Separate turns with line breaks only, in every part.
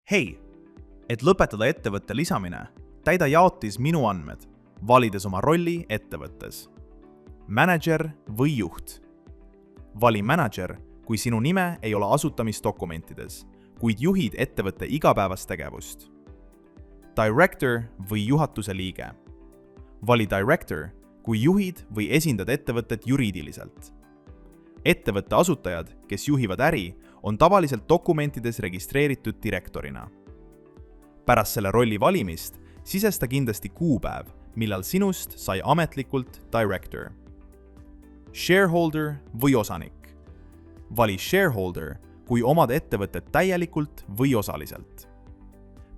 Hei, et lõpetada ettevõtte lisamine, täida jaotis Minu andmed, valides oma rolli ettevõttes. Manager või juht. Vali manager, kui sinu nime ei ole asutamisdokumentides, kuid juhid ettevõtte igapäevast tegevust. Director või juhatuse liige. Vali director, kui juhid või esindad ettevõtet juriidiliselt. Ettevõtte asutajad, kes juhivad äri, on tavaliselt dokumentides registreeritud direktorina. Pärast selle rolli valimist sisesta kindlasti kuupäev, millal sinust sai ametlikult director. Shareholder või osanik. Vali shareholder, kui omad ettevõtet täielikult või osaliselt.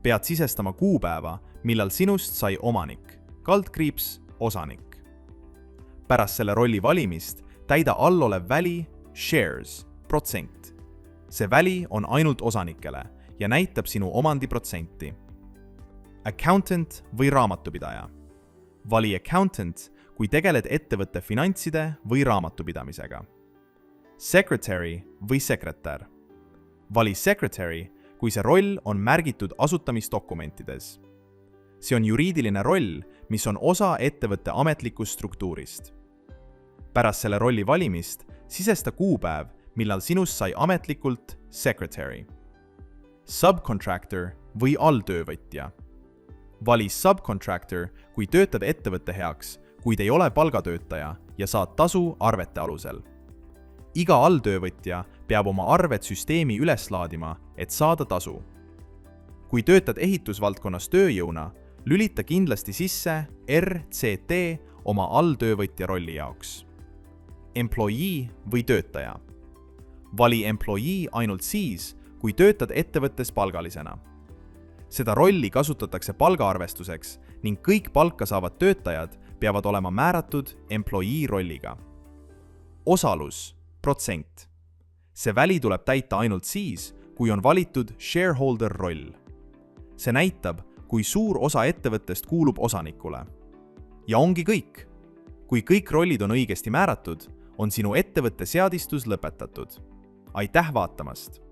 Pead sisestama kuupäeva, millal sinust sai omanik, / osanik. Pärast selle rolli valimist täida allolev väli shares, protsent. See väli on ainult osanikele ja näitab sinu omandiprotsenti. Accountant või raamatupidaja. Vali accountant, kui tegeled ettevõtte finantside või raamatupidamisega. Secretary või sekretär. Vali secretary, kui see roll on märgitud asutamisdokumentides. See on juriidiline roll, mis on osa ettevõtte ametlikust struktuurist. Pärast selle rolli valimist sisesta kuupäev, millal sinust sai ametlikult secretary. Subcontractor või alltöövõtja. Vali subcontractor, kui töötad ettevõtte heaks, kuid ei ole palgatöötaja ja saad tasu arvete alusel. Iga alltöövõtja peab oma arved süsteemi üles laadima, et saada tasu. Kui töötad ehitusvaldkonnas tööjõuna, lülita kindlasti sisse RCT oma alltöövõtja rolli jaoks. Employee või töötaja. Vali employee ainult siis, kui töötad ettevõttes palgalisena. Seda rolli kasutatakse palgaarvestuseks ning kõik palka saavad töötajad peavad olema määratud employee rolliga. Osalus, protsent. See väli tuleb täita ainult siis, kui on valitud shareholder roll. See näitab, kui suur osa ettevõttest kuulub osanikule. Ja ongi kõik. Kui kõik rollid on õigesti määratud, on sinu ettevõtte seadistus lõpetatud. Aitäh vaatamast!